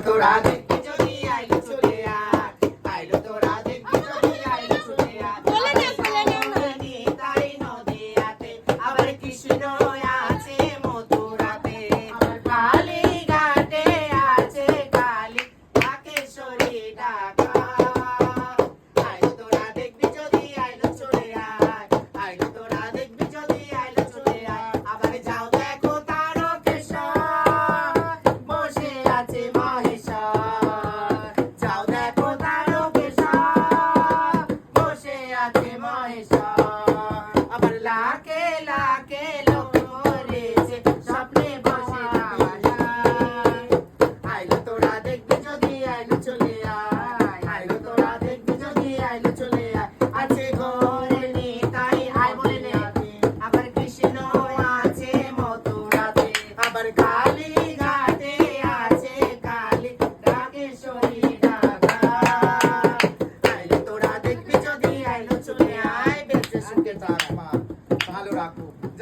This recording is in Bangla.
তোরা দেখবি যদি আইলো চলে আয়, আইলো তোরা দেখবি যদি আইলো চলে আয়। তাই নদীয়াতে আবার কৃষ্ণ আছে মথুরাতে, আবার কালী ঘাটে আছে কালী ঢাকেশ্বরী ঢাকা। আইলো তোরা দেখবি যদি আইলো চলে আয়, আইলো তোরা দেখবি যদি আইলো চলে আয়। আবার যাও দেখো তারকেশ্বর বসে আছে মহেশ্বর, যাও দেখো তারকেশ্বর বসে আছে মহেশ্বর। আবার লাখে লাখে লোক মরেছে স্বপ্নে বসে। আইলো তোরা দেখবি যদি আইলো চলে